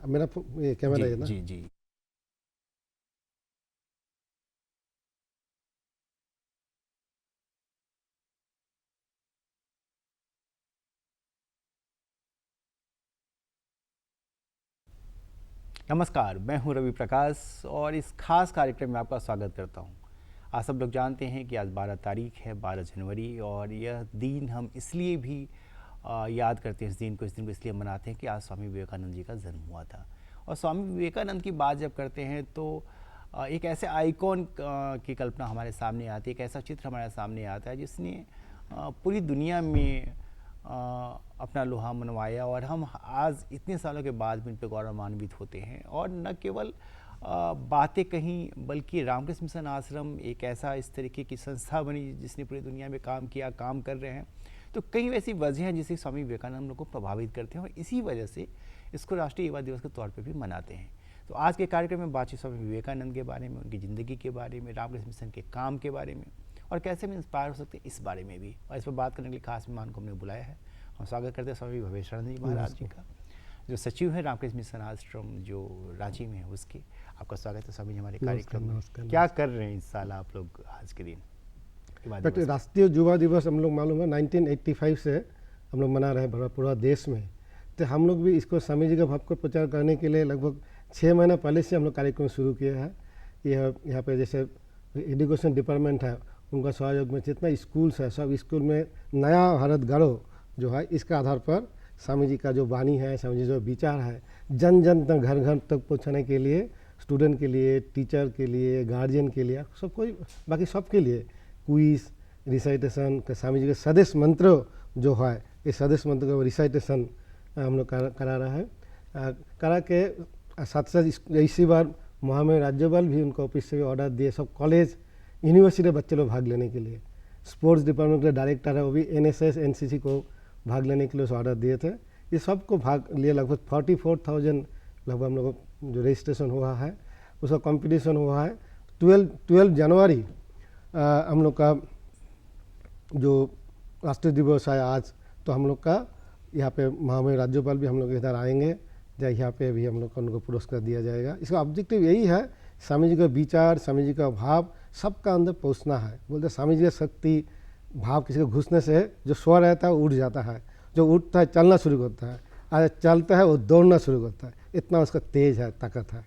मेरा ये कैमरा है ना। जी जी। नमस्कार, मैं हूं रवि प्रकाश और इस खास कार्यक्रम में आपका स्वागत करता हूं। आप सब लोग जानते हैं कि आज 12 तारीख है, 12 जनवरी, और यह दिन हम इसलिए भी याद करते हैं, इस दिन को इसलिए मनाते हैं कि आज स्वामी विवेकानंद जी का जन्म हुआ था। और स्वामी विवेकानंद की बात जब करते हैं तो एक ऐसे आइकॉन की कल्पना हमारे सामने आती है, एक ऐसा चित्र हमारे सामने आता है जिसने पूरी दुनिया में अपना लोहा मनवाया, और हम आज इतने सालों के बाद भी उन पर गौरवान्वित होते हैं। और न केवल बातें कहीं, बल्कि रामकृष्ण मिशन आश्रम एक ऐसा इस तरीके की संस्था बनी जिसने पूरी दुनिया में काम किया, काम कर रहे हैं। तो कई ऐसी वजह हैं जिससे स्वामी विवेकानंद हम लोग को प्रभावित करते हैं, और इसी वजह से इसको राष्ट्रीय युवा दिवस के तौर पर भी मनाते हैं। तो आज के कार्यक्रम में बातचीत स्वामी विवेकानंद के बारे में, उनकी ज़िंदगी के बारे में, रामकृष्ण मिशन के काम के बारे में, और कैसे हम इंस्पायर हो सकते हैं इस बारे में भी। और इस पर बात करने के लिए खास मेहमान को हमने बुलाया है। हम स्वागत करते हैं स्वामी भवेशानंद जी महाराज जी का, जो सचिव है रामकृष्ण मिशन आश्रम जो रांची में है उसके। आपका स्वागत है स्वामी जी हमारे कार्यक्रम में। क्या कर रहे हैं इस साल आप लोग आज के दिन? राष्ट्रीय युवा दिवस हम लोग मालूम है 1985 से हम लोग मना रहे हैं पूरा देश में। तो हम लोग भी इसको स्वामी जी का भाव को प्रचार करने के लिए लगभग 6 महीना पहले से हम लोग कार्यक्रम शुरू किए हैं। यहाँ पे जैसे एजुकेशन डिपार्टमेंट है, उनका सहयोग में जितना स्कूल्स है, सब स्कूल में नया भारत गढ़ो जो है, इसका आधार पर स्वामी जी का जो वाणी है, स्वामी जी जो विचार है, जन जन तक, घर घर तक पहुँचाने के लिए, स्टूडेंट के लिए, टीचर के लिए, गार्जियन के लिए, सब कोई बाकी सबके लिए क्विज, रिसाइटेशन, स्वामी जी के सदेश मंत्र जो है, इस सदेश मंत्र का रिसाइटेशन हम लोग करा रहा है। करा के साथ साथ इसी बार महामहिम राज्यपाल भी उनको ऑफिस से भी ऑर्डर दिए, सब कॉलेज यूनिवर्सिटी बच्चे लोग भाग लेने के लिए। स्पोर्ट्स डिपार्टमेंट के डायरेक्टर है, वो भी एनएसएस एनसीसी को भाग लेने के लिए ऑर्डर दिए थे। ये सब को भाग लिए, लगभग 44,000 लगभग हम लोग जो रजिस्ट्रेशन हुआ है, उसका कंपटीशन हुआ है। 12 जनवरी हम लोग का जो राष्ट्रीय दिवस है आज, तो हम लोग का यहाँ पे महामहिम राज्यपाल भी हम लोग इधर आएंगे, यहाँ पे भी हम लोग को उनको पुरस्कार दिया जाएगा। इसका ऑब्जेक्टिव यही है, स्वामी जी का विचार, स्वामी जी का भाव सबका अंदर पहुँचना है। बोलते स्वामी जी का शक्ति भाव किसी को घुसने से जो सो रहता है वो उठ जाता है, जो उठता है चलना शुरू करता है, आज चलता है वो दौड़ना शुरू करता है, इतना उसका तेज है, ताकत है।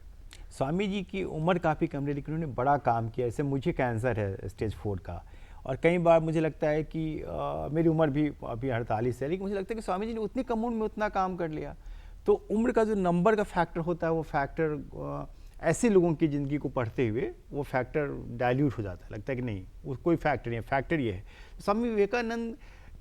स्वामी जी की उम्र काफ़ी कम है, लेकिन उन्होंने बड़ा काम किया। जैसे मुझे कैंसर है स्टेज 4 का, और कई बार मुझे लगता है कि मेरी उम्र भी अभी 48 है, लेकिन मुझे लगता है कि स्वामी जी ने उतनी कम उम्र में उतना काम कर लिया। तो उम्र का जो नंबर का फैक्टर होता है, वो फैक्टर ऐसे लोगों की ज़िंदगी को पढ़ते हुए वो फैक्टर डाइल्यूट हो जाता है। लगता है कि नहीं, वो कोई फैक्टर नहीं है, फैक्टर ये है। स्वामी विवेकानंद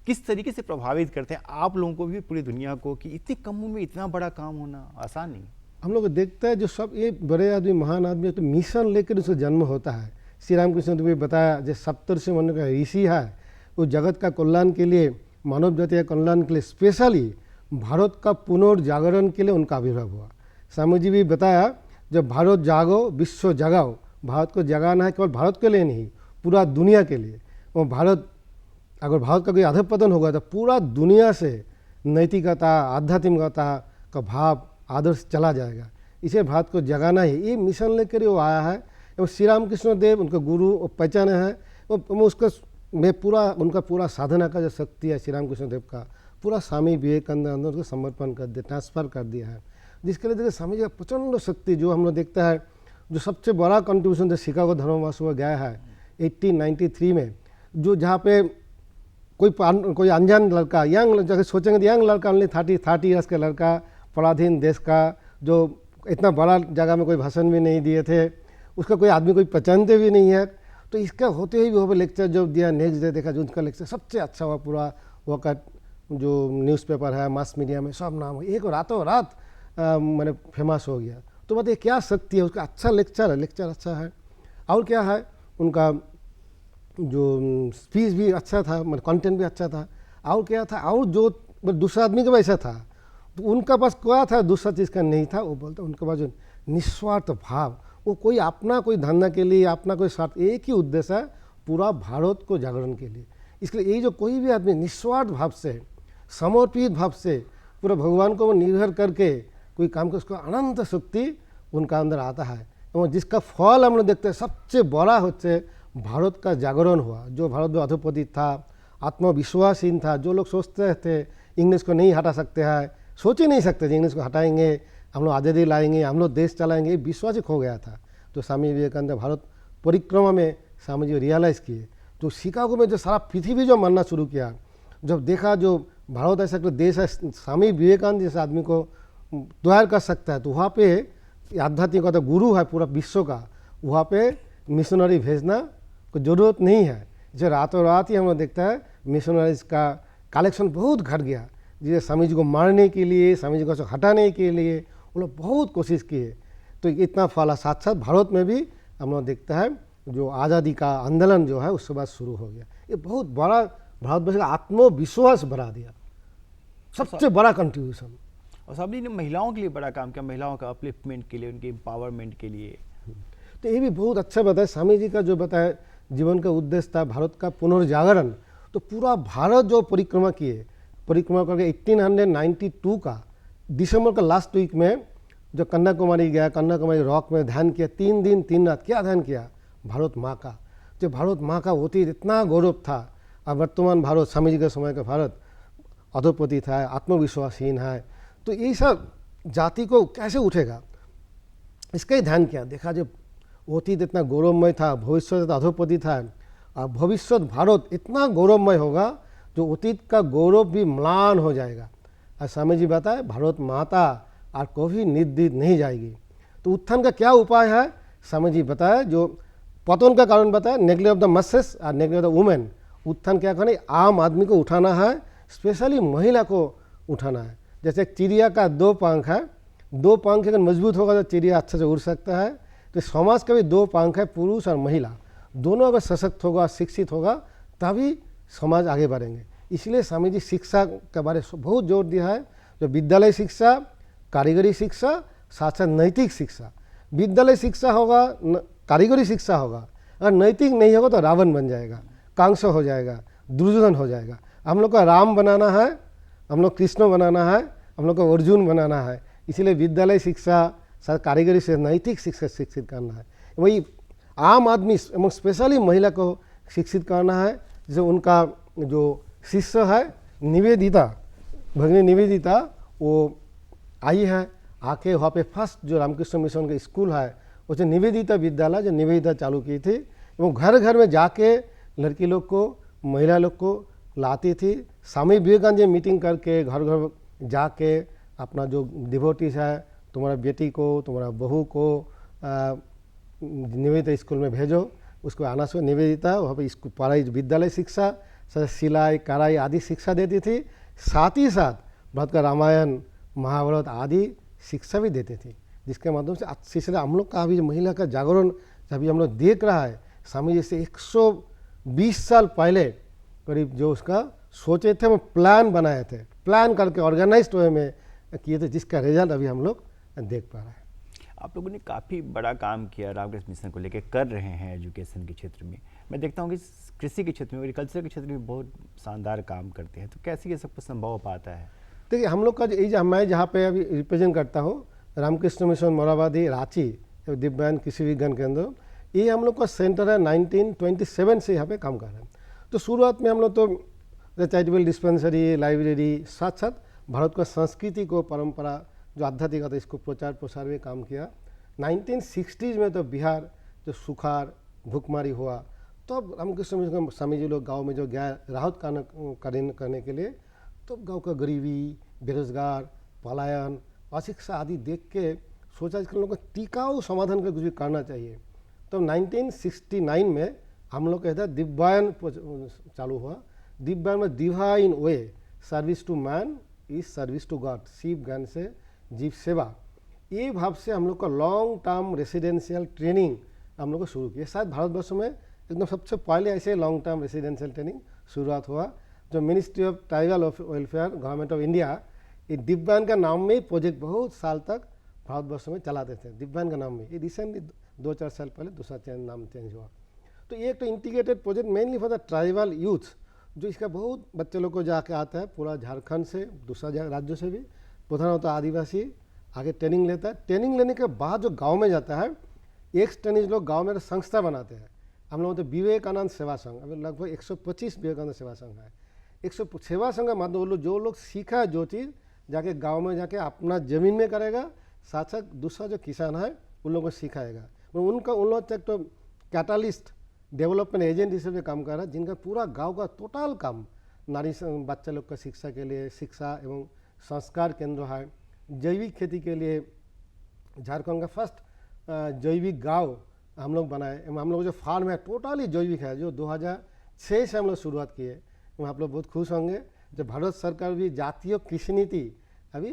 किस तरीके से प्रभावित करते हैं आप लोगों को भी, पूरी दुनिया को, कि इतनी कम उम्र में इतना बड़ा काम होना आसान नहीं? हम लोग देखते हैं जो सब ये बड़े आदमी, महान आदमी, तो मिशन लेकर उसका जन्म होता है। श्री रामकृष्ण ने बताया जो 70 से मन का ऋषि है, वो जगत का कल्याण के लिए, मानव जाति का कल्याण के लिए, स्पेशली भारत का पुनर्जागरण के लिए उनका आविर्भाव हुआ। स्वामी जी भी बताया जब भारत जागो विश्व जगाओ, भारत को जगाना है केवल भारत के लिए नहीं, पूरा दुनिया के लिए। वो भारत, अगर भारत का कोई अधःपतन होगा तो पूरा दुनिया से नैतिकता, आध्यात्मिकता का भाव, आदर्श चला जाएगा। इसे भारत को जगाना ही, ये मिशन लेकर वो आया है। और श्री रामकृष्ण देव उनका गुरु पहचाने हैं, वो उसका में पूरा उनका पूरा साधना का जो शक्ति है श्री रामकृष्ण देव का, पूरा स्वामी विवेकानंद उसको समर्पण कर दिया, ट्रांसफ़र कर दिया है। जिसके लिए देखिए स्वामी जी का प्रचंड शक्ति जो हम लोग देखते हैं, जो सबसे बड़ा कंट्रीब्यूशन जो शिकागो धर्मवास हुआ गया है 1893 में, जो जहाँ पे कोई अनजान लड़का, यंग, जैसे सोचेंगे यंग लड़का, ओनली 30 ईयर्स का लड़का, पराधीन देश का, जो इतना बड़ा जगह में कोई भाषण भी नहीं दिए थे, उसका कोई आदमी कोई पहचानते भी नहीं है। तो इसका होते हुए भी वो लेक्चर जो दिया, नेक्स्ट डे देखा जो उनका लेक्चर सबसे अच्छा हुआ, पूरा वक्त जो न्यूज़पेपर है, मास मीडिया में सब नाम, एक रातों रात मैंने फेमस हो गया। तो बताइए क्या शक्ति है उसका, अच्छा लेक्चर है, लेक्चर अच्छा है। और क्या है, उनका जो स्पीच भी अच्छा था, मतलब कंटेंट भी अच्छा था। और क्या था, और जो दूसरा आदमी का वैसा था, तो उनका पास क्या था, दूसरा चीज़ का नहीं था। वो बोलते उनके पास जो निस्वार्थ भाव, वो कोई अपना कोई धंधा के लिए, अपना कोई स्वार्थ, एक ही उद्देश्य है, पूरा भारत को जागरण के लिए। इसलिए ये जो कोई भी आदमी निस्वार्थ भाव से, समर्पित भाव से, पूरा भगवान को निर्भर करके कोई काम का उसको अनंत शक्ति उनका अंदर आता है এবং जिसका फल हम लोग देखते हैं सबसे बड़ा होते भारत का जागरण हुआ। जो भारत में अधोपति था, आत्मविश्वासहीन था, जो लोग सोचते थे इंग्लिश को नहीं हटा सकते हैं, सोच ही नहीं सकते थे इंग्लिश को हटाएंगे, हम लोग आज़ादी लाएंगे, हम लोग देश चलाएंगे, ये विश्वास ही खो गया था। तो स्वामी विवेकानंद भारत परिक्रमा में स्वामी जी रियलाइज़ किए, तो शिकागो में जो सारा पृथ्वी जो मानना शुरू किया, जब देखा जो भारत ऐसा कोई देश है स्वामी विवेकानंद जैसे आदमी को तैयार कर सकता है, तो वहाँ पे आध्यात्मिकता गुरु है पूरा विश्व का, वहाँ पे मिशनरी भेजना कोई ज़रूरत नहीं है। जो रातों रात ही हम लोग देखता है मिशनरीज का कलेक्शन बहुत घट गया, जिसे स्वामी जी को मारने के लिए, स्वामी जी को हटाने के लिए वो लोग बहुत कोशिश किए। तो इतना फला साथ साथ भारत में भी हम लोग देखता है जो आज़ादी का आंदोलन जो है उसके बाद शुरू हो गया। ये बहुत बड़ा भारतवर्ष का आत्मविश्वास बढ़ा दिया, सबसे बड़ा कंट्रीब्यूशन। और स्वामी जी ने महिलाओं के लिए बड़ा काम किया, महिलाओं का अपलिफ्टमेंट के लिए, उनके एम्पावरमेंट के लिए। तो ये भी बहुत अच्छा बताया स्वामी जी का जो बताया जीवन का उद्देश्य था भारत का पुनर्जागरण। तो पूरा भारत जो परिक्रमा किए, परिक्रमा करके 1892 का दिसंबर का लास्ट वीक में जो कन्याकुमारी गया, कन्याकुमारी रॉक में ध्यान किया 3 दिन 3 रात। क्या ध्यान किया? भारत माँ का। जो भारत माँ का होती इतना गौरव था। अब वर्तमान भारत स्वामी जी के समय का भारत अधोपति था, आत्मविश्वासहीन है, तो ये सब जाति को कैसे उठेगा इसका ही ध्यान किया। देखा जब अतीत इतना गौरवमय था, भविष्य अधोपति था, और भविष्य भारत इतना गौरवमय होगा जो अतीत का गौरव भी म्लान हो जाएगा। और स्वामी जी बताए भारत माता और कभी निधि नहीं जाएगी। तो उत्थान का क्या उपाय है स्वामी जी बताए, जो पतन का कारण बताया नेग्लेक्ट ऑफ द मसेस और नेग्लेक्ट ऑफ द वुमेन। उत्थान क्या करना है? आम आदमी को उठाना है, स्पेशली महिला को उठाना है। जैसे एक चिड़िया का 2 पंख है, 2 पंख अगर मजबूत होगा तो चिड़िया अच्छे से उड़ सकता है। तो समाज का भी 2 पंख है, पुरुष और महिला, दोनों अगर सशक्त होगा, शिक्षित होगा, तभी समाज आगे बढ़ेंगे। इसलिए स्वामी जी शिक्षा के बारे में बहुत जोर दिया है, जो विद्यालय शिक्षा, कारीगरी शिक्षा, साथ साथ नैतिक शिक्षा। विद्यालय शिक्षा होगा, कारीगरी शिक्षा होगा, अगर नैतिक नहीं होगा तो रावण बन जाएगा, कांस हो जाएगा, दुर्योधन हो जाएगा। हम लोग का राम बनाना है, हम लोग कृष्ण बनाना है, हम लोग को अर्जुन बनाना है। इसलिए विद्यालय शिक्षा, साथ कारीगरी से नैतिक शिक्षा शिक्षित करना है। वही आम आदमी एवं स्पेशली महिला को शिक्षित करना है। जैसे उनका जो शिष्य है निवेदिता, भगिनी निवेदिता, वो आई है, आके वहाँ पे फर्स्ट जो रामकृष्ण मिशन का स्कूल है उसे निवेदिता विद्यालय जो निवेदिता चालू की थी, वो घर घर में जाके लड़की लोग को, महिला लोग को लाती थी। स्वामी विवेकानंद जी मीटिंग करके घर घर जाके अपना जो डिवोटीज है, तुम्हारा बेटी को, तुम्हारा बहू को निवेदिता स्कूल में भेजो, उसको आना से निवेदिता वहाँ पे स्कूल पढ़ाई विद्यालय शिक्षा, सिलाई कढ़ाई आदि शिक्षा देती थी। साथ ही साथ भारत का रामायण महाभारत आदि शिक्षा भी देती थी, जिसके माध्यम से सिलसिला हम लोग का अभी महिला का जागरण अभी हम लोग देख रहा है। स्वामी जी से 120 साल पहले करीब जो उसका सोचे थे, वो प्लान बनाए थे, प्लान करके ऑर्गेनाइज्ड वे में किए थे, जिसका रिजल्ट अभी हम लोग देख पा रहे हैं। आप लोगों ने काफ़ी बड़ा काम किया रामकृष्ण मिशन को लेकर, कर रहे हैं एजुकेशन के क्षेत्र में। मैं देखता हूँ कि कृषि के क्षेत्र में, एग्रीकल्चर के क्षेत्र में बहुत शानदार काम करते हैं। तो कैसे ये सब कुछ संभव हो पाता है? देखिए हम लोग का जो मैं जहाँ पे अभी रिप्रेजेंट करता हूँ, रामकृष्ण मिशन मोराबादी रांची दिव्यांग कृषि विज्ञान केंद्र, ये हम लोग का सेंटर है। 1927 से यहाँ पे काम कर रहे हैं। तो शुरुआत में हम लोग तो चैरिटेबल डिस्पेंसरी, लाइब्रेरी, साथ साथ भारत का संस्कृति को, परंपरा जो आध्यात्मिकता था, इसको प्रचार प्रसार में काम किया। 1960s में तो बिहार जो सुखाड़ भूखमारी हुआ, तो रामकृष्ण मिशन स्वामी जी लोग गाँव में जो गया राहत करने के लिए, तो गाँव का गरीबी, बेरोजगार, पलायन, अशिक्षा आदि देख के सोचा कि लोगों को टिकाऊ समाधान का कुछ भी करना चाहिए। तो 1969 में हम लोग कहते हैं दिव्यांग चालू हुआ। दिव्यांग में divine way, service to man is service to God, Shiv ज्ञान से जीव सेवा, ये भाव से हम लोग का लॉन्ग टर्म रेसिडेंशियल ट्रेनिंग हम लोग को शुरू किया। शायद भारतवर्ष में एकदम सबसे पहले ऐसे लॉन्ग टर्म रेसिडेंशियल ट्रेनिंग शुरुआत हुआ, जो ministry of tribal welfare government of India, ये दिव्यांग का नाम में प्रोजेक्ट बहुत साल तक भारतवर्ष में चलाते थे। दिव्यांग का नाम में ये रिसेंटली 2-4 साल पहले दूसरा नाम चेंज हुआ। तो ये तो integrated project mainly for the tribal youth, जो इसका बहुत बच्चे लोग को जाके आता है पूरा झारखंड से, दूसरा राज्यों से भी, प्रधानतः आदिवासी आगे ट्रेनिंग लेता है। ट्रेनिंग लेने के बाद जो गांव में जाता है, एक्स ट्रेनिज लोग गांव में एक संस्था बनाते हैं। हम लोग तो विवेकानंद सेवा संघ, अभी लगभग 125 विवेकानंद सेवा संघ है। 100 सेवा संघ का मतलब जो लोग सीखा है जो चीज़, जाके गांव में जाके अपना ज़मीन में करेगा, साथ साथ दूसरा जो किसान है उन लोगों को सिखाएगा। उन लोग तक तो कैटालिस्ट डेवलपमेंट एजेंट हिसाब से काम कर रहा है, जिनका पूरा गांव का टोटल काम नारी बच्चा लोग का शिक्षा के लिए शिक्षा एवं संस्कार केंद्र है। जैविक खेती के लिए झारखंड का फर्स्ट जैविक गांव हम लोग बनाए। हम लोग जो फार्म है टोटली जैविक है, जो 2006 से हम लोग शुरुआत किए। आप लोग बहुत खुश होंगे जो भारत सरकार भी जातीय कृषि नीति अभी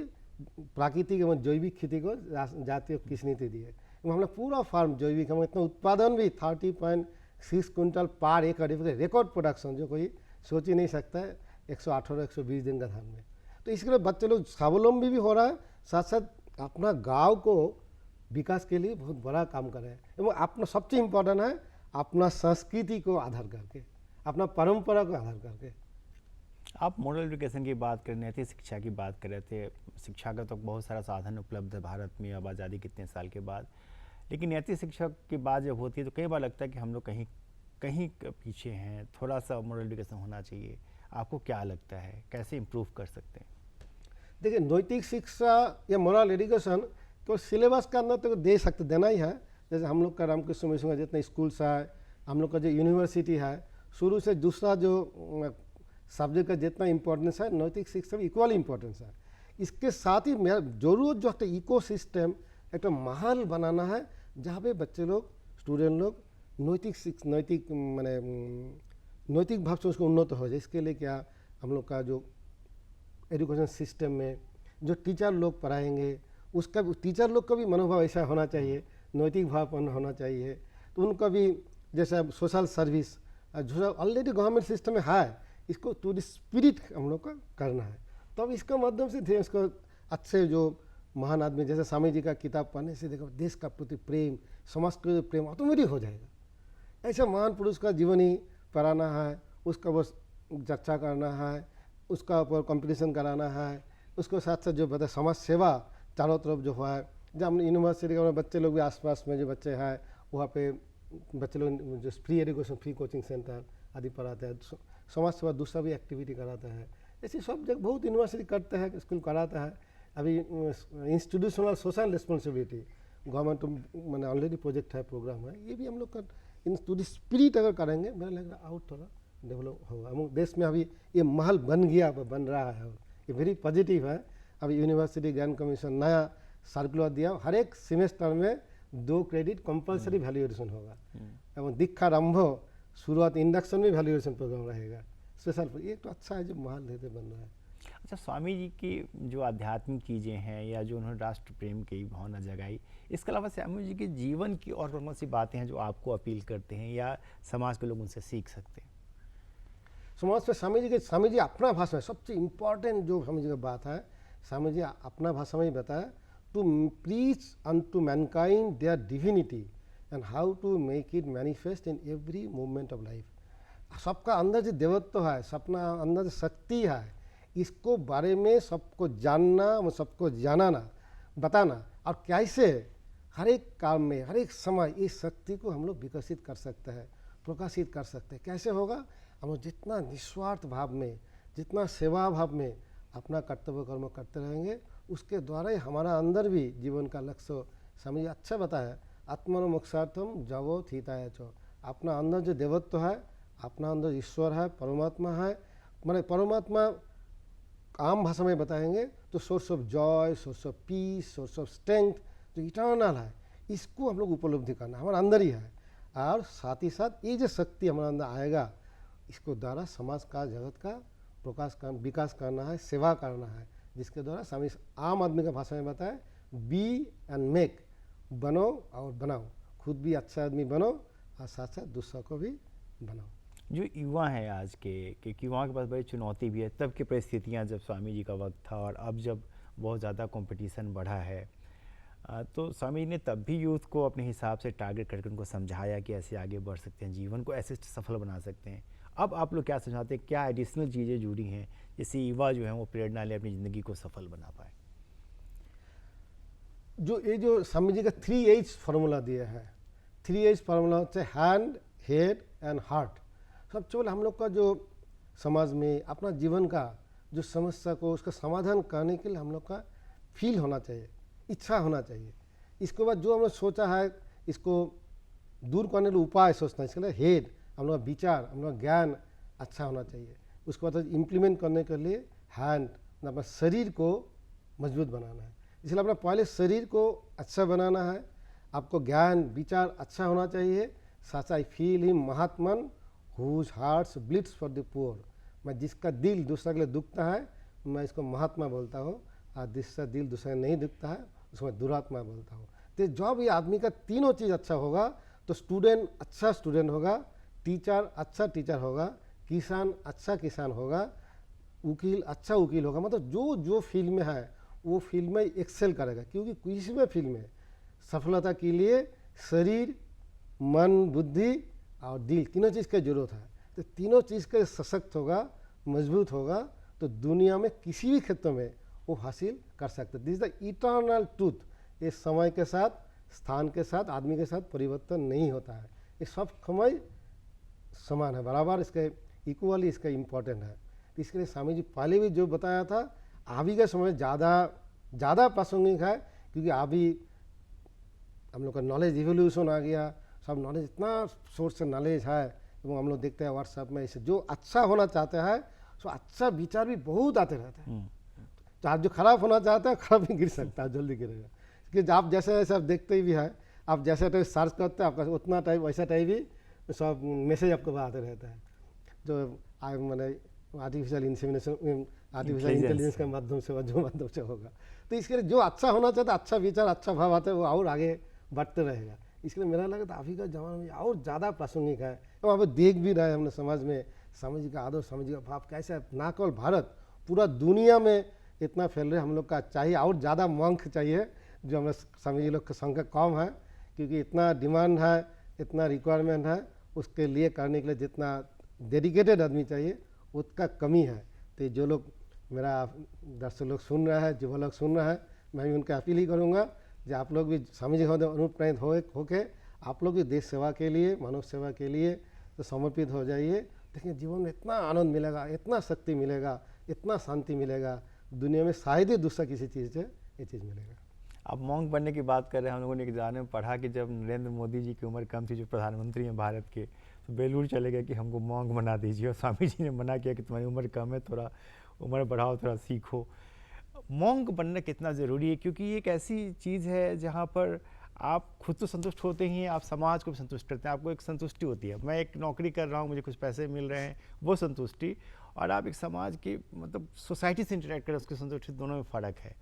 प्राकृतिक एवं जैविक खेती को जातीय कृषि नीति दी है। हम लोग पूरा फार्म जैविक, हम इतना उत्पादन भी 30.6 क्विंटल पर एकड़, रिकॉर्ड प्रोडक्शन जो कोई सोच ही नहीं सकता है 118-120 दिन का धान में। तो इसके लिए बच्चे लोग स्वावलंबी भी हो रहा है, साथ साथ अपना गांव को विकास के लिए बहुत बड़ा काम कर रहे हैं। एवं अपना सबसे इम्पोर्टेंट है अपना संस्कृति को आधार करके, अपना परंपरा को आधार करके। आप मॉडल एजुकेशन की बात कर रहे थे, शिक्षा की बात कर रहे थे। शिक्षा का तो बहुत सारा साधन उपलब्ध है भारत में अब आज़ादी कितने साल के बाद, लेकिन नैतिक शिक्षा की बात जब होती है तो कई बार लगता है कि हम लोग कहीं कहीं पीछे हैं, थोड़ा सा मॉडल एजुकेशन होना चाहिए। आपको क्या लगता है, कैसे इम्प्रूव कर सकते हैं? देखिए, नैतिक शिक्षा या मॉरल एजुकेशन तो सिलेबस का अंदर तो दे सकते, देना ही है। जैसे हम लोग का रामकृष्ण मिशन का जितना स्कूल्स है, हम लोग का जो यूनिवर्सिटी है, शुरू से दूसरा जो सब्जेक्ट का जितना इम्पोर्टेंस है, नैतिक शिक्षा भी इक्वल इम्पोर्टेंस है। इसके साथ ही मेरा जरूरत जो है इको सिस्टम एक माहौल बनाना है जहाँ पे बच्चे लोग, स्टूडेंट लोग नैतिक भाव से उसको उन्नत हो जाए। इसके लिए क्या हम लोग का जो एजुकेशन सिस्टम में जो टीचर लोग पढ़ाएंगे, उसका टीचर लोग का भी मनोभाव ऐसा होना चाहिए, नैतिक भाव होना चाहिए। तो उनका भी जैसे सोशल सर्विस जो ऑलरेडी गवर्नमेंट सिस्टम में है, इसको टू द स्पिरिट हम लोग का करना है। तो अब इसका माध्यम से इसको अच्छे जो महान आदमी जैसे स्वामी जी का किताब पढ़ने से देखो देश का प्रति प्रेम, समाज के प्रति प्रेम ऑटोमेटिक हो जाएगा। ऐसे महान पुरुष का जीवनी पढ़ाना है, उसका बस चर्चा करना है, उसका ऊपर कंपटीशन कराना है, उसको साथ साथ जो बता समाज सेवा चारों तरफ जो हुआ है। जब हमने यूनिवर्सिटी का बच्चे लोग भी आसपास में जो बच्चे हैं वहाँ पे बच्चे लोग जो free education, free coaching centre आदि पढ़ाते हैं, समाज सेवा दूसरा भी एक्टिविटी कराता है। ऐसी सब जगह बहुत यूनिवर्सिटी करते हैं, स्कूल कराता है। अभी इंस्टीट्यूशनल सोशल रिस्पॉन्सिबिलिटी गवर्नमेंट तो मैंने ऑलरेडी प्रोजेक्ट है, प्रोग्राम है, ये भी हम लोग का इन टू द स्पिरिट अगर करेंगे मेरा लग रहा है और थोड़ा डेवलप होगा। हम देश में अभी ये महल बन गया, बन रहा है, ये वेरी पॉजिटिव है। अभी यूनिवर्सिटी ग्रांट कमीशन नया सर्कुलर दिया, हर एक सेमेस्टर में 2 क्रेडिट कंपलसरी वैल्यूएशन होगा एवं दीक्षारंभ शुरुआत इंडक्शन में वैल्यूएशन प्रोग्राम रहेगा स्पेशल। ये तो अच्छा है जो महल धीरे बन रहा है। अच्छा, स्वामी जी की जो आध्यात्मिक चीज़ें हैं या जो उन्होंने राष्ट्र प्रेम की भावना जगाई, इसके अलावा स्वामी जी के जीवन की और कौन सी बातें हैं जो आपको अपील करते हैं या समाज के लोग उनसे सीख सकते हैं? समाज में स्वामी जी अपना भाषा में सबसे इम्पोर्टेंट जो स्वामी जी का बात है, स्वामी जी अपना भाषा में ही बताया, to preach unto mankind their divinity and how to make it manifest in every movement of life. सबका अंदर जो देवत्व है, सपना अंदर जो शक्ति है, इसको बारे में सबको जानना, सबको जानाना, बताना, और कैसे हर एक काम में हर एक समय इस शक्ति को हम लोग विकसित कर सकते हैं, प्रकाशित कर सकते हैं। कैसे होगा? हम लोग जितना निस्वार्थ भाव में, जितना सेवा भाव में अपना कर्तव्य कर्म करते रहेंगे, उसके द्वारा ही हमारा अंदर भी जीवन का लक्ष्य स्वामी जी अच्छा बताया, आत्मनो मोक्षार्थम जगो हिताय च। अपना अंदर जो देवत्व है, अपना अंदर ईश्वर है, परमात्मा है, माने परमात्मा आम भाषा में बताएंगे तो source of Joy, source of peace, source of strength जो इटर्नल है, इसको हम लोग उपलब्धि करना हमारे अंदर ही है। और साथ ही साथ ये जो शक्ति हमारे अंदर आएगा, इसको द्वारा समाज का, जगत का विकास करना है, सेवा करना है, जिसके द्वारा स्वामी आम आदमी का भाषा में बताए, बी एंड मेक, बनो और बनाओ, खुद भी अच्छा आदमी बनो और साथ साथ दूसरों को भी बनाओ। जो युवा हैं आज के, क्योंकि युवाओं के पास बड़ी चुनौती भी है, तब की परिस्थितियां जब स्वामी जी का वक्त था और अब जब बहुत ज़्यादा कंपटीशन बढ़ा है, तो स्वामी जी ने तब भी यूथ को अपने हिसाब से टारगेट करके उनको समझाया कि ऐसे आगे बढ़ सकते हैं, जीवन को ऐसे सफल बना सकते हैं। अब आप लोग क्या समझाते हैं, क्या एडिशनल चीज़ें जुड़ी हैं जिससे युवा जो है वो प्रेरणा ले अपनी ज़िंदगी को सफल बना पाए? जो ये जो स्वामी जी का 3H फार्मूला दिया है, 3H फार्मूला होता है हैंड, हेड एंड हार्ट। सबसे पहले हम लोग का जो समाज में अपना जीवन का जो समस्या को उसका समाधान करने के लिए हम लोग का फील होना चाहिए, इच्छा होना चाहिए। इसके बाद जो हमने सोचा है इसको दूर करने के लिए उपाय सोचना है। इसके लिए हेड, हम लोग का विचार, हम लोग का ज्ञान अच्छा होना चाहिए। उसके बाद इम्प्लीमेंट करने के लिए हैंड, अपना शरीर को मजबूत बनाना है। इसलिए अपना पहले शरीर को अच्छा बनाना है, आपको ज्ञान विचार अच्छा होना चाहिए। साथ I feel him Mahatma whose hearts bleeds for the poor. मैं जिसका दिल दूसरा के लिए दुखता है मैं इसको महात्मा बोलता हूँ, और जिसका दिल दूसरा नहीं दुखता है उसको मैं दुरात्मा बोलता हूँ। तो जब ये आदमी का तीनों चीज़ अच्छा होगा तो स्टूडेंट अच्छा स्टूडेंट होगा, टीचर अच्छा टीचर होगा, किसान अच्छा किसान होगा, वकील अच्छा वकील होगा। मतलब जो जो फील्ड में है वो फील्ड में एक्सेल करेगा, क्योंकि किसी भी फील्ड में सफलता के लिए शरीर, मन, बुद्धि और दिल तीनों चीज़ की जरूरत है। तो तीनों चीज़ का सशक्त होगा, मजबूत होगा तो दुनिया में किसी भी क्षेत्र में वो हासिल कर सकते। This is the eternal truth. ये समय के साथ, स्थान के साथ, आदमी के साथ परिवर्तन नहीं होता है। ये सब समय समान है, बराबर इसके इक्वली इसका इम्पोर्टेंट है। तो इसके लिए स्वामी जी पहले भी जो बताया था अभी के समय ज़्यादा प्रासंगिक है, क्योंकि अभी हम लोग का नॉलेज इवोल्यूशन आ गया, सब नॉलेज इतना सोर्स से नॉलेज है। এবং हम लोग देखते हैं व्हाट्सएप में इसे जो अच्छा होना चाहते हैं सो अच्छा विचार भी बहुत आते रहते हैं। तो आप जो खराब होना चाहते हैं खराब भी गिर सकता है, जल्दी गिरेगा। क्योंकि आप जैसे जैसे आप देखते ही भी है, आप जैसे टाइप सर्च करते हैं आपका उतना टाइप वैसा टाइप ही सब मैसेज आपको आते रहता है। जो मैंने आर्टिफिशियल इंसेमिनेशन, आर्टिफिशियल इंटेलिजेंस के माध्यम से जो माध्यम से होगा। तो इसके लिए जो अच्छा होना चाहता है, अच्छा विचार अच्छा भाव आता है, वो और आगे बढ़ते रहेगा। इसलिए मेरा लगा था अभी का जमाना में और ज़्यादा प्रासंगिक है। तो वहाँ पर देख भी रहे हमने समाज में स्वामी जी का आदर, स्वामी जी का भाव कैसे ना केवल भारत, पूरा दुनिया में इतना फैल रहे। हम लोग का चाहिए और ज़्यादा मंक चाहिए, जो हमें स्वामी जी लोग की संख्या कम है, क्योंकि इतना डिमांड है, इतना रिक्वायरमेंट है, उसके लिए करने के लिए जितना डेडिकेटेड आदमी चाहिए उसका कमी है। तो जो लोग मेरा दर्शक लोग सुन रहा है, जो लोग सुन रहा है, मैं भी उनका अपील ही करूँगा जो आप लोग भी स्वामी जी अनुप्राणित होके आप लोग भी देश सेवा के लिए, मानव सेवा के लिए तो समर्पित हो जाइए। देखिए जीवन में इतना आनंद मिलेगा, इतना शक्ति मिलेगा, इतना शांति मिलेगा, दुनिया में शायद ही दूसरा किसी चीज़ से ये चीज़ मिलेगा। अब मॉन्क बनने की बात कर रहे हैं, हम लोगों ने एक जाने में पढ़ा कि जब नरेंद्र मोदी जी की उम्र कम थी, जो प्रधानमंत्री हैं भारत के, तो बेलूर चले गए कि हमको मॉन्क बना दीजिए, और स्वामी जी ने मना किया कि तुम्हारी उम्र कम है, थोड़ा उम्र बढ़ाओ, थोड़ा सीखो। मॉन्क बनना कितना ज़रूरी है, क्योंकि ये एक ऐसी चीज़ है जहाँ पर आप खुद तो संतुष्ट होते ही हैं, आप समाज को भी संतुष्ट करते हैं, आपको एक संतुष्टि होती है। मैं एक नौकरी कर रहा हूँ, मुझे कुछ पैसे मिल रहे हैं, वो संतुष्टि, और आप एक समाज की मतलब सोसाइटी से इंटरेक्ट करें, उसकी संतुष्टि, दोनों में फ़र्क है।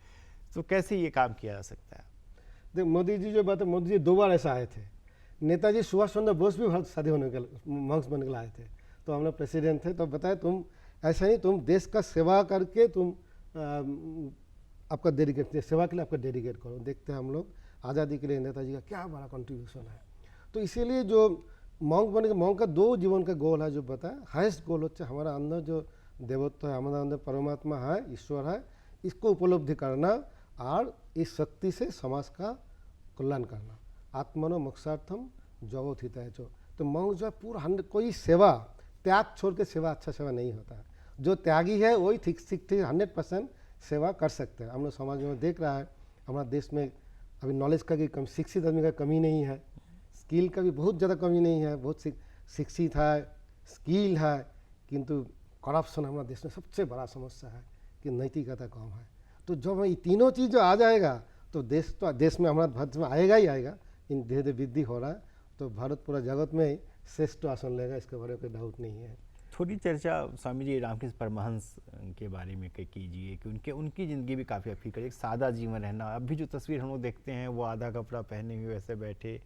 तो कैसे ये काम किया जा सकता है? देख मोदी जी जो बात है, मोदी जी 2 बार ऐसा आए थे। नेताजी सुभाष चंद्र बोस भी भारत शादी होने के मंक्स बनने के लिए आए थे, तो हम लोग प्रेसिडेंट थे, तो बताए तुम ऐसा ही तुम देश का सेवा करके तुम आपका डेडिकेट, सेवा के लिए आपका डेडिकेट करो। देखते हैं हम लोग आज़ादी के लिए नेताजी का क्या बड़ा कंट्रीब्यूशन है। तो इसीलिए जो मॉन्क बने के मॉन्क का 2 जीवन का गोल है, जो बताया हाईएस्ट गोल होता है हमारा अंदर जो देवत्व है, हमारा अंदर परमात्मा है, ईश्वर है, इसको उपलब्धि करना और इस शक्ति से समाज का कल्याण करना। आत्मनो मोक्षार्थम जगत हिताय च। तो मॉन्क जो है पूरा 100 कोई सेवा त्याग छोड़ के सेवा अच्छा सेवा नहीं होता है। जो त्यागी है वही ठीक 100% सेवा कर सकते हैं। हम लोग समाज में देख रहा है, हमारा देश में अभी नॉलेज का भी कम, शिक्षित आदमी का कमी नहीं है, स्किल का भी बहुत ज़्यादा कमी नहीं है, बहुत शिक्षित है, स्किल है, किंतु करप्शन हमारा देश में सबसे बड़ा समस्या है कि नैतिकता कम है। तो जब ये तीनों चीज़ जो आ जाएगा तो देश में हमारा भारत में आएगा ही आएगा। इन धीरे धीरे वृद्धि हो रहा है, तो भारत पूरा जगत में श्रेष्ठ आसन लेगा, इसके बारे में कोई डाउट नहीं है। थोड़ी चर्चा स्वामी जी रामकृष्ण परमहंस के बारे में कीजिए कि उनकी ज़िंदगी भी काफ़ी अपील करिए। एक सादा जीवन रहना, अब भी जो तस्वीर हम लोग देखते हैं वो आधा कपड़ा पहने हुए वैसे बैठे,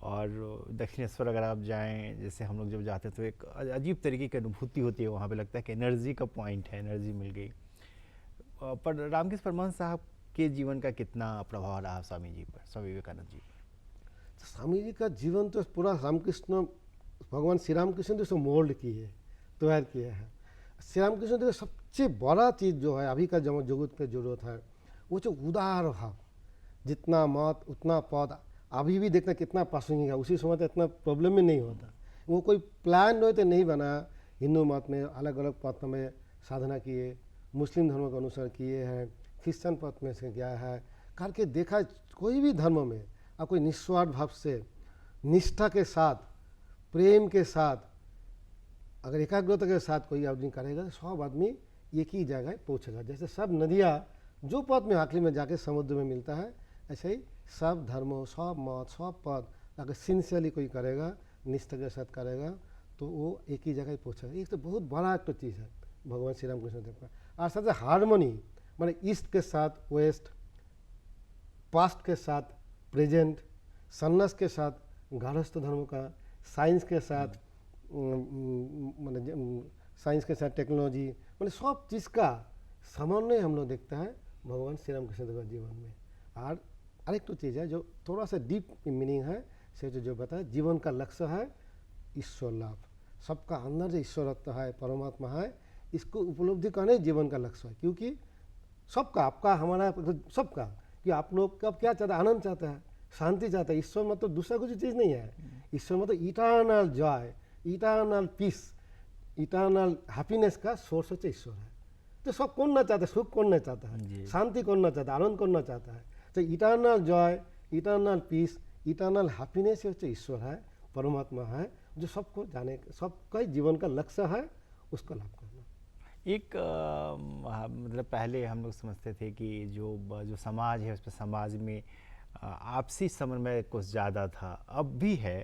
और दक्षिणेश्वर अगर आप जाएं, जैसे हम लोग जब जाते हैं तो एक अजीब तरीके की अनुभूति होती है, वहाँ पे लगता है कि एनर्जी का पॉइंट है, एनर्जी मिल गई। पर रामकृष्ण परमहंस साहब के जीवन का कितना प्रभाव रहा स्वामी जी पर, स्वामी विवेकानंद जी पर? स्वामी जी का जीवन तो पूरा रामकृष्ण, भगवान श्री रामकृष्ण ने उसको मोल्ड की है, तैयार किया है। श्री रामकृष्ण का सबसे बड़ा चीज़ जो है अभी का जगत में जरूरत है, वो जो उदार भाव, जितना मत उतना पद। अभी भी देखना कितना पासिंग है, उसी समय तो इतना प्रॉब्लम ही नहीं होता। वो कोई प्लान हो तो नहीं बना। हिंदू मत में अलग अलग पथ में साधना किए, मुस्लिम धर्म के अनुसार किए हैं, क्रिश्चन पथ में से क्या है करके देखा। कोई भी धर्म में आप कोई निस्वार्थ भाव से, निष्ठा के साथ, प्रेम के साथ, अगर एकाग्रता के साथ कोई आदमी करेगा तो सब आदमी एक ही जगह पहुँचेगा। जैसे सब नदियाँ जो पद में आखिरी में जाके समुद्र में मिलता है, ऐसे ही सब धर्मों, सब मत, सब पद अगर सिंसियरली कोई करेगा, निष्ठा के साथ करेगा, तो वो एक ही जगह ही पहुँचेगा। ये तो बहुत बड़ा एक तो चीज़ है भगवान श्री राम कृष्ण देव का। और सबसे हारमोनी, माने ईस्ट के साथ वेस्ट, पास्ट के साथ प्रेजेंट, सन्यास के साथ गार्हस्थ धर्म का, साइंस के साथ माने साइंस के साथ टेक्नोलॉजी, माने सब चीज़ का समन्वय हम लोग देखता है भगवान श्री राम कृष्ण देव जीवन में। और अरेक तो चीज़ है जो थोड़ा सा डीप मीनिंग है, से जो बताया जीवन का लक्ष्य है ईश्वर लाभ। सबका अंदर जो ईश्वरत्व है, परमात्मा है, इसको उपलब्धि करना ही जीवन का लक्ष्य है। क्योंकि सबका, आपका, हमारा, सबका, कि आप लोग कब क्या चाहता है, आनंद चाहता है, शांति चाहता है। ईश्वर मतलब दूसरा कुछ चीज़ नहीं है। ईश्वर मतलब eternal Joy, eternal peace, eternal happiness का सोर्स होता है ईश्वर है। तो सब कौन ना चाहता है, सुख कौन ना चाहता है, शांति कौन ना चाहता है, आनंद कौन ना चाहता है। तो eternal Joy, eternal peace, eternal happiness होता है ईश्वर है, परमात्मा है, जो सबको जाने, सबका जीवन का लक्ष्य है, उसका लाभ करना। एक मतलब पहले हम लोग समझते थे कि जो समाज है उस पर समाज में आपसी समन्वय कुछ ज़्यादा था, अब भी है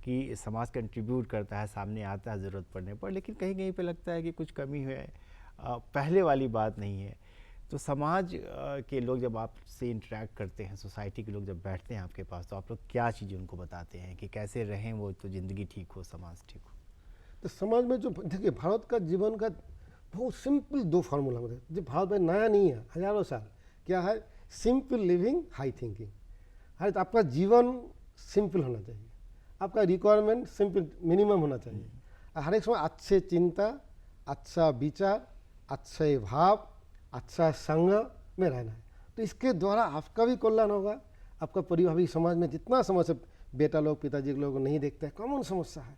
कि समाज कंट्रीब्यूट करता है, सामने आता है ज़रूरत पड़ने पर, लेकिन कहीं कहीं पे लगता है कि कुछ कमी है, पहले वाली बात नहीं है। तो समाज के लोग जब आपसे इंटरेक्ट करते हैं, सोसाइटी के लोग जब बैठते हैं आपके पास, तो आप लोग क्या चीज़ें उनको बताते हैं कि कैसे रहें वो, तो ज़िंदगी ठीक हो, समाज ठीक हो? तो समाज में जो देखिए भारत का जीवन का बहुत सिंपल दो फार्मूला होते हैं जो भारत में नया नहीं है, हजारों साल। क्या है? Simple living, high thinking. हर तो आपका जीवन सिंपल होना चाहिए, आपका रिक्वायरमेंट सिंपल मिनिमम होना चाहिए। हर एक समय अच्छे चिंता, अच्छा विचार, अच्छे भाव, अच्छा संग में रहना है। तो इसके द्वारा आपका भी कल्याण होगा, आपका परिवार भी। समाज में जितना समस्या बेटा लोग, पिताजी के लोग नहीं देखते हैं, कॉमन समस्या है,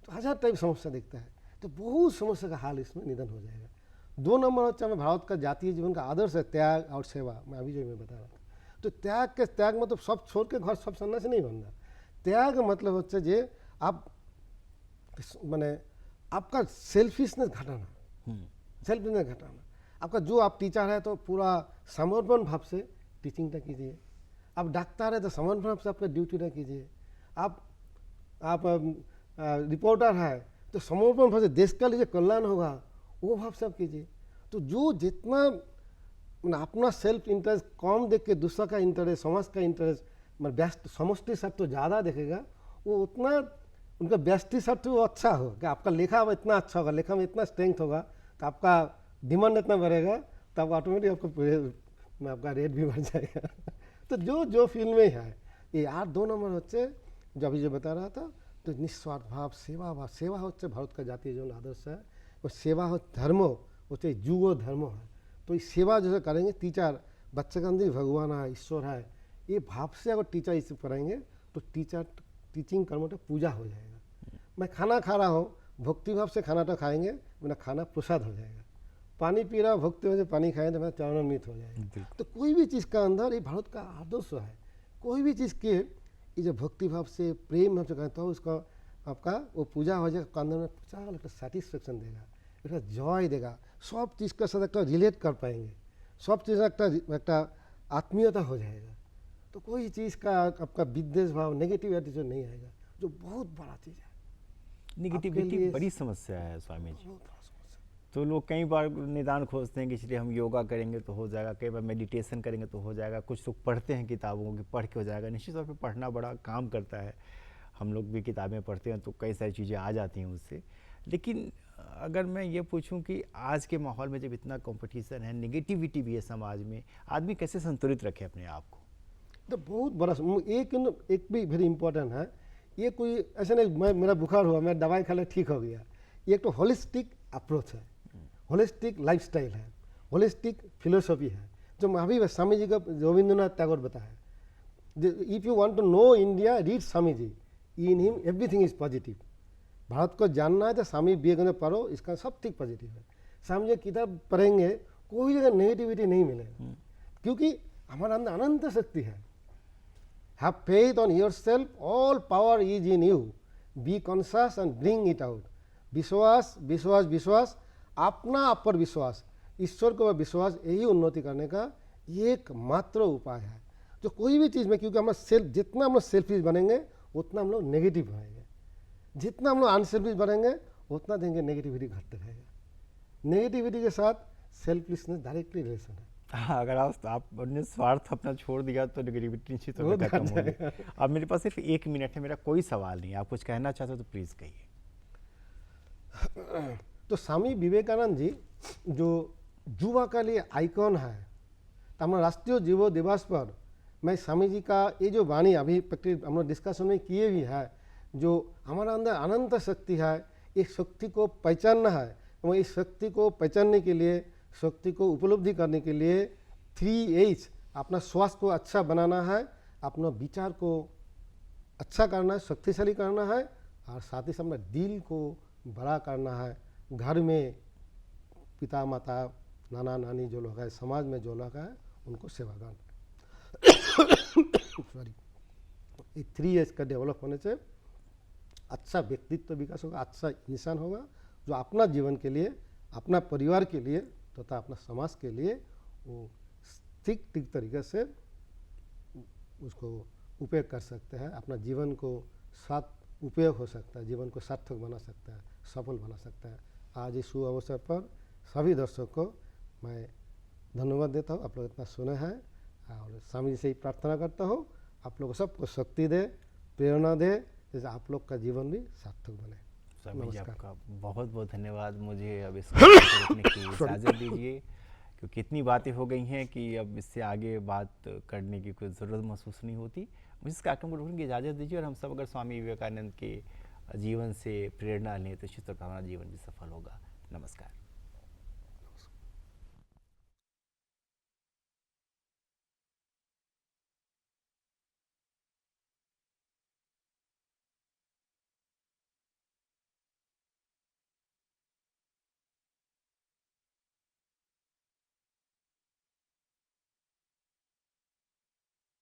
तो हजार टाइप समस्या देखता है, तो बहुत समस्या का हाल इसमें निधन हो जाएगा। 2 नंबर होता है भारत का जातीय जीवन का आदर्श है त्याग और सेवा। मैं अभी जो मैं बता रहा था, तो त्याग मतलब सब छोड़ के घर सब सन्यासी नहीं बनना। त्याग मतलब होता है जे आप माने आपका सेल्फिशनेस घटाना, सेल्फिशनेस घटाना। आपका जो आप टीचर है तो पूरा समर्पण भाव से टीचिंगटा कीजिए। आप डॉक्टर है तो समर्पण भाव से आपका ड्यूटीटा कीजिए। आप रिपोर्टर है तो समर्पण भाव से देश का लिए कल्याण होगा वो भाव से आप कीजिए। तो जो जितना अपना सेल्फ इंटरेस्ट कम देख के दूसरा का इंटरेस्ट, समाज का इंटरेस्ट, व्यस्त समष्टि स्वार्थ तो ज़्यादा देखेगा, वो उतना उनका व्यष्टि स्वार्थ वो अच्छा हो कि आपका लेखा अब इतना अच्छा होगा, लेखा में इतना स्ट्रेंथ होगा, तो आपका डिमांड इतना बढ़ेगा, तो आप ऑटोमेटिक आपका रेट भी बढ़ जाएगा। तो जो फील्ड में है ये 8-2 नंबर होते जो अभी जो बता रहा था, तो निस्वार्थ भाव, सेवा भाव। सेवा होते भारत का जातीय जीवन आदर्श है, और सेवा हो धर्म होते जुगो धर्म है। तो इस सेवा जैसे करेंगे, टीचर बच्चे का अंदर भगवान है, ईश्वर है, ये भाव से अगर टीचर इसे करेंगे तो टीचिंग कर्म तो पूजा हो जाएगा। मैं खाना खा रहा हूँ, भक्ति भाव से खाना तो खाएंगे, मेरा खाना प्रसाद हो जाएगा। पानी पी रहा भक्ति भाव से पानी खाएंगे तो मेरा चरणामृत हो जाएगा। तो कोई भी चीज़ का अंदर ये भारत का आदर्श है, कोई भी चीज़ के ये जो भक्ति भाव से, प्रेम भाव से कहता हूँ, उसका आपका वो पूजा हो जाएगा, अंदर में पूजा एक सेटिस्फेक्शन देगा, एक जॉय देगा, सब चीज़ के साथ एक रिलेट कर पाएंगे, सब चीज़ एक आत्मीयता हो जाएगा। तो कोई चीज़ का आपका विद्वेष भाव, नेगेटिव एटीट्यूड नहीं आएगा, जो बहुत बड़ा चीज़ है। निगेटिविटी बड़ी समस्या है स्वामी जी। बहुत बड़ा समस्या। तो लोग कई बार निदान खोजते हैं कि इसलिए हम योगा करेंगे तो हो जाएगा, कई बार मेडिटेशन करेंगे तो हो जाएगा, कुछ लोग पढ़ते हैं किताबों की, पढ़ के हो जाएगा। निश्चित तौर पे पढ़ना बड़ा काम करता है, हम लोग भी किताबें पढ़ते हैं तो कई सारी चीज़ें आ जाती हैं उससे। लेकिन अगर मैं ये पूछूं कि आज के माहौल में जब इतना कंपटीशन है, नेगेटिविटी भी है समाज में, आदमी कैसे संतुलित रखे अपने आप को? तो बहुत बड़ा एक भी वेरी इंपॉर्टेंट है। ये कोई ऐसा नहीं मेरा बुखार हुआ, मैं दवाई खा लिया ठीक हो गया। ये एक तो होलिस्टिक अप्रोच है, होलिस्टिक लाइफस्टाइल है, होलिस्टिक फिलोसफी है, जो महावीर स्वामी जी का रविंद्रनाथ टैगोर बताया। If you want to know India, read Swami ji, in him everything is positive. Bharat को जानना है तो स्वामी विवेकानंद पढ़ो, इसका सब ठीक पॉजिटिव है। स्वामी जी किताब पढ़ेंगे कोई जगह नेगेटिविटी नहीं मिलेगा, क्योंकि हमारे अंदर अनंत शक्ति है। Have faith on yourself, all power is in you, be conscious and bring it out. विश्वास विश्वास विश्वास, अपना आप पर विश्वास, ईश्वर को विश्वास, यही उन्नति करने का एकमात्र उपाय है। जो कोई भी चीज़ में, क्योंकि हम सेल्फ, जितना हम लोग सेल्फिश बनेंगे उतना हम लोग नेगेटिव बनेंगे, जितना हम लोग अनसेल्फिश बनेंगे उतना देंगे नेगेटिविटी घटते रहेगा। नेगेटिविटी के साथ सेल्फिशनेस डायरेक्टली रिलेशन है। हाँ, अगर आपने स्वार्थ अपना छोड़ दिया तो नेगेटिविटी निश्चित तौर पे खत्म होगी। अब मेरे पास सिर्फ 1 मिनट है, मेरा कोई सवाल नहीं है, आप कुछ कहना चाहते हो तो प्लीज़ कहिए। तो स्वामी विवेकानंद जी जो युवा का लिए आइकॉन है, तो हमारा राष्ट्रीय युवा दिवस पर मैं स्वामी जी का ये जो वाणी अभी हम लोग डिस्कशन में किए भी है, जो हमारा अंदर अनंत शक्ति है, इस शक्ति को पहचानना है। और इस शक्ति को पहचानने के लिए, शक्ति को उपलब्धि करने के लिए 3H, अपना स्वास्थ्य को अच्छा बनाना है, अपना विचार को अच्छा करना है, शक्तिशाली करना है, और साथ ही साथ अपना दिल को बड़ा करना है। घर में पिता माता नाना नानी जो लोग हैं, समाज में जो लोग हैं, उनको सेवा करना सॉरी, ये 3H का डेवलप होने से अच्छा व्यक्तित्व विकास होगा, अच्छा इंसान होगा, जो अपना जीवन के लिए, अपना परिवार के लिए तथा अपना समाज के लिए वो ठीक तरीके से उसको उपयोग कर सकते हैं। अपना जीवन को साथ उपयोग हो सकता है, जीवन को सार्थक बना सकता है, सफल बना सकता है। आज इस शुभ अवसर पर सभी दर्शकों को मैं धन्यवाद देता हूँ, आप लोग इतना सुने हैं, और स्वामी जी से ही प्रार्थना करता हूँ आप लोग सबको शक्ति दे, प्रेरणा दे, जैसे आप लोग का जीवन भी सार्थक बने। स्वामी जी आपका बहुत बहुत धन्यवाद। मुझे अब इस रोकने की इजाज़त दीजिए, क्योंकि इतनी बातें हो गई हैं कि अब इससे आगे बात करने की कोई ज़रूरत महसूस नहीं होती। मुझे इस कार्यक्रम को रोकने की इजाज़त दीजिए, और हम सब अगर स्वामी विवेकानंद के जीवन से प्रेरणा लें तो निश्चित तौर पर हमारा जीवन भी सफल होगा। नमस्कार।